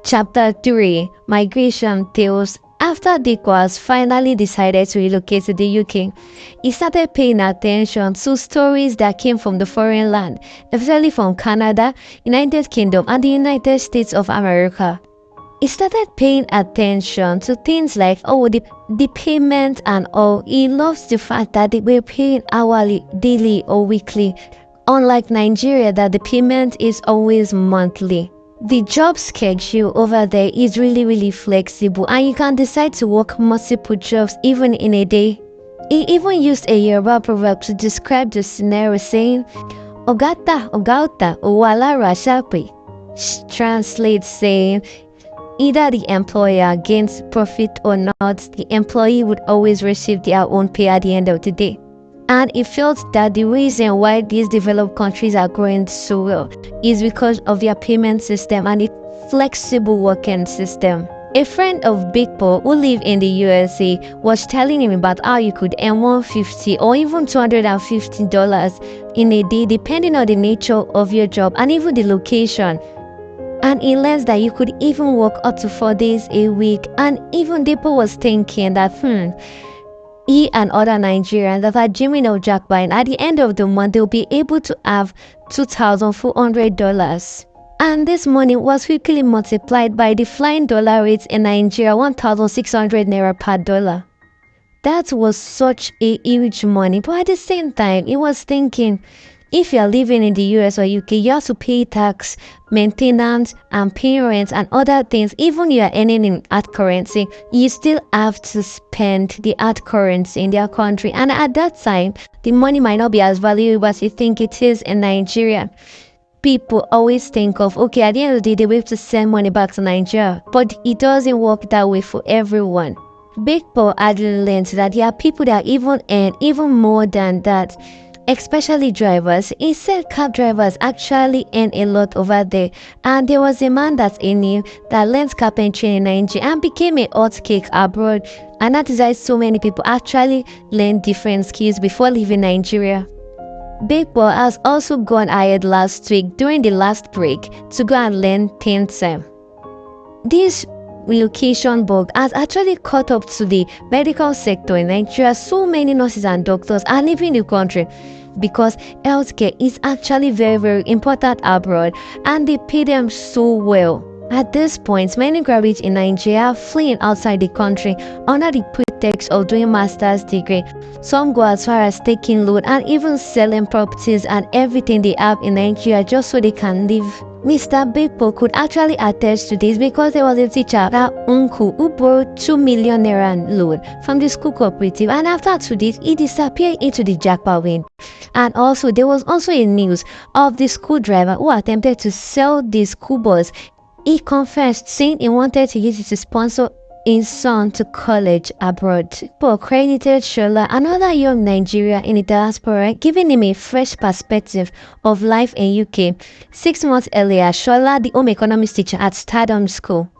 Chapter 3 Migration Tales. After Dick was finally decided to relocate to the UK, he started paying attention to stories that came from the foreign land, especially from Canada, United Kingdom, and the United States of America. He started paying attention to things like, the payment and all. He loves the fact that they were paying hourly, daily, or weekly, unlike Nigeria that the payment is always monthly. The job schedule over there is really flexible, and you can decide to work multiple jobs even in a day. He even used a Yoruba proverb to describe the scenario, saying, Ogata, Ogauta, Owala Rashape. Translates saying, either the employer gains profit or not, the employee would always receive their own pay at the end of the day. And he felt that the reason why these developed countries are growing so well is because of their payment system and the flexible working system. A friend of Big Paul who lived in the USA was telling him about how you could earn $150 or even $250 in a day depending on the nature of your job and even the location. And he learns that you could even work up to 4 days a week. And even Depo was thinking that he and other Nigerians that are dreaming of jackpot, at the end of the month they'll be able to have $2,400. And this money was quickly multiplied by the flying dollar rates in Nigeria, 1,600 naira per dollar. That was such a huge money, but at the same time he was thinking, if you are living in the US or UK, you have to pay tax, maintenance, and pay rent and other things. Even you are earning in hard currency, you still have to spend the hard currency in their country. And at that time, the money might not be as valuable as you think it is in Nigeria. People always think of, okay, at the end of the day, we have to send money back to Nigeria. But it doesn't work that way for everyone. Big Paul had learned that there are people that even earn even more than that. Especially drivers. He said cab drivers actually earn a lot over there, and there was a man that he knew that learned carpentry in Nigeria and became a hot cake abroad, and that is why so many people actually learn different skills before leaving Nigeria. Big Paul has also gone ahead last week during the last break to go and learn tinsel. This relocation bug has actually caught up to the medical sector in Nigeria. So many nurses and doctors are leaving the country because healthcare is actually very important abroad, and they pay them so well. At this point, many graduates in Nigeria are fleeing outside the country under the pretext of doing master's degree. Some go as far as taking loan and even selling properties and everything they have in Nigeria just so they can live. Mr. Big Paul could actually attest to this because there was a teacher, that uncle, who borrowed 2 million naira loan from the school cooperative, and after 2 days he disappeared into the jackpot wind. And also there was also a news of the school driver who attempted to sell the school bus. He confessed, saying he wanted to use it to sponsor his son to college abroad. Paul credited Shola, another young Nigerian in the diaspora, giving him a fresh perspective of life in UK. 6 months earlier, Shola, the home economics teacher at Stardom School,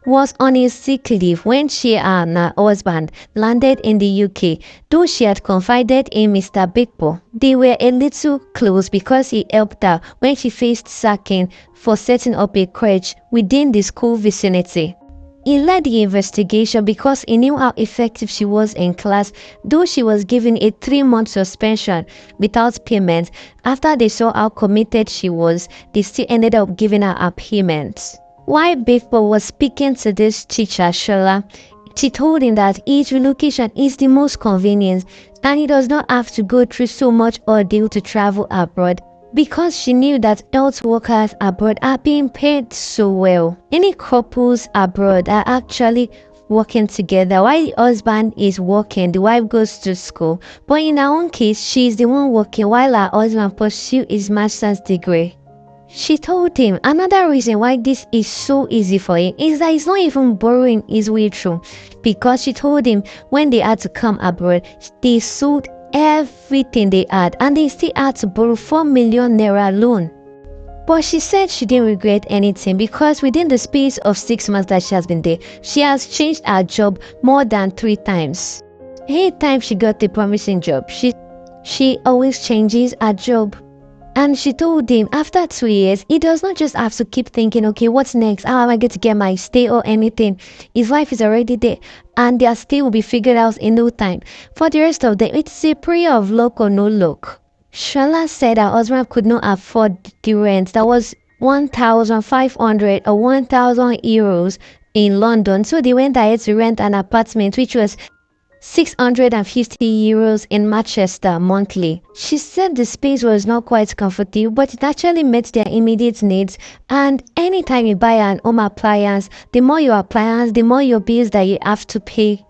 was on a sick leave when she and her husband landed in the UK. Though she had confided in Mr. Big Paul, they were a little close because he helped her when she faced sacking for setting up a crèche within the school vicinity. He led the investigation because he knew how effective she was in class. Though she was given a 3-month suspension without payment, after they saw how committed she was, they still ended up giving her a payment. While Big Paul was speaking to this teacher, Shola, she told him that each relocation is the most convenient and he does not have to go through so much ordeal to travel abroad, because she knew that health workers abroad are being paid so well. Many couples abroad are actually working together. While the husband is working, the wife goes to school. But in her own case, she is the one working while her husband pursues his master's degree. She told him another reason why this is so easy for him is that he's not even borrowing his way through, because she told him when they had to come abroad, they sold everything they had and they still had to borrow 4 million naira loan. But she said she didn't regret anything because within the space of 6 months that she has been there, she has changed her job more than 3 times. Anytime she got a promising job, she always changes her job. And she told him after 2 years, he does not just have to keep thinking, okay, what's next? How am I going to get my stay or anything? His wife is already there, and their stay will be figured out in no time. For the rest of them, it's a prayer of luck or no luck. Shola said her husband could not afford the rent. That was 1,500 or 1,000 euros in London. So they went ahead to rent an apartment, which was 650 euros in Manchester monthly. She said the space was not quite comfortable, but it actually met their immediate needs. And anytime you buy an home appliance, the more your appliance, the more your bills that you have to pay.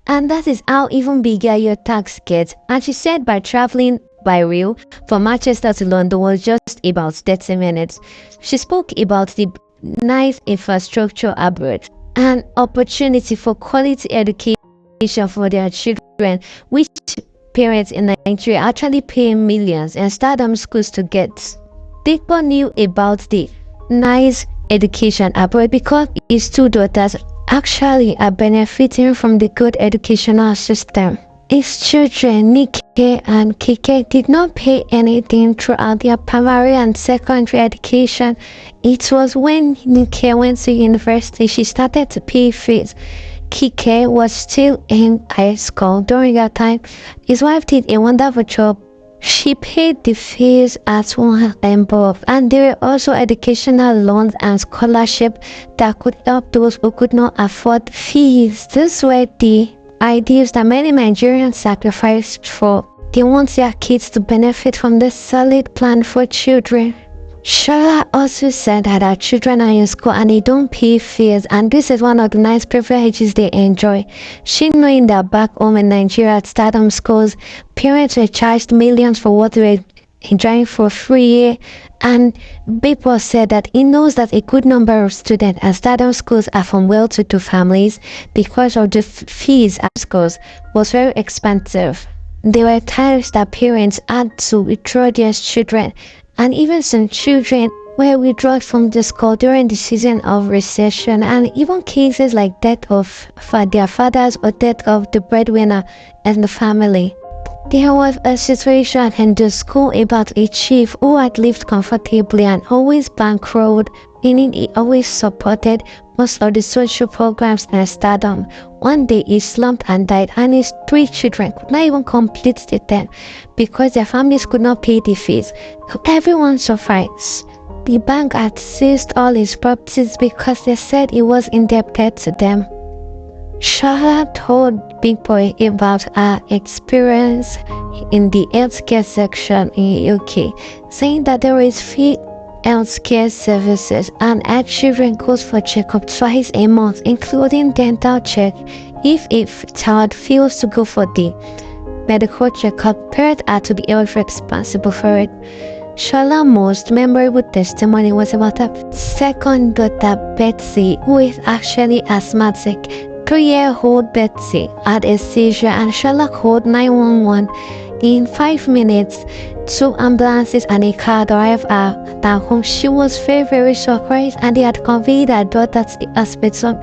And that is how even bigger your tax gets. And she said by traveling by rail from Manchester to London was just about 30 minutes. She spoke about the nice infrastructure abroad, an opportunity for quality education for their children, which parents in Nigeria actually pay millions in stardom schools to get. Dikpo knew about the nice education abroad because his two daughters actually are benefiting from the good educational system. His children, Nikki and Kike, did not pay anything throughout their primary and secondary education. It was when Nikki went to university she started to pay fees. Kike was still in high school during that time. His wife did a wonderful job. She paid the fees at one and both, and there were also educational loans and scholarship that could help those who could not afford fees. These were the ideas that many Nigerians sacrificed for. They want their kids to benefit from this solid plan for children. Shola also said that her children are in school and they don't pay fees, and this is one of the nice privileges they enjoy. She knowing that back home in Nigeria at stardom schools, parents were charged millions for what they were enjoying for free, and people said that he knows that a good number of students at stardom schools are from well-to-do families because of the fees at schools was very expensive. There were times that parents had to withdraw their children, and even some children were withdrawn from the school during the season of recession, and even cases like death of their fathers or death of the breadwinner in the family. There was a situation in the school about a chief who had lived comfortably and always bankrolled, meaning he always supported most of the social programs in stardom. One day he slumped and died, and his 3 children could not even complete the term because their families could not pay the fees. Everyone suffers. The bank had seized all his properties because they said he was indebted to them. Shola told Big Boy about her experience in the healthcare section in UK, saying that there is free healthcare services and her children goes for checkup twice a month, including dental check. If a child fails to go for the medical checkup, parents are to be held responsible for it. Shola's most memorable testimony was about her second daughter, Betsy, who is actually asthmatic. 3-year-old Betsy had a seizure and Shola called 911. In 5 minutes, 2 ambulances and a car arrived at her home. She was very surprised, and they had conveyed her daughter to the hospital.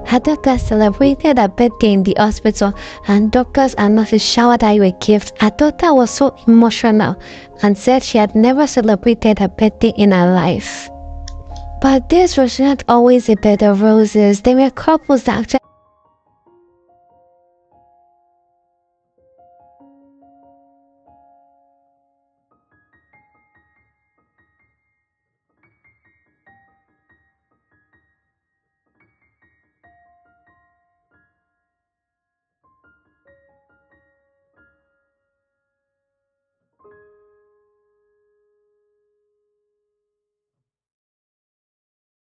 Her daughter celebrated her birthday in the hospital, and doctors and nurses showered her with gifts. Her daughter was so emotional and said she had never celebrated her birthday in her life. But this was not always a bed of roses. There were couples that actually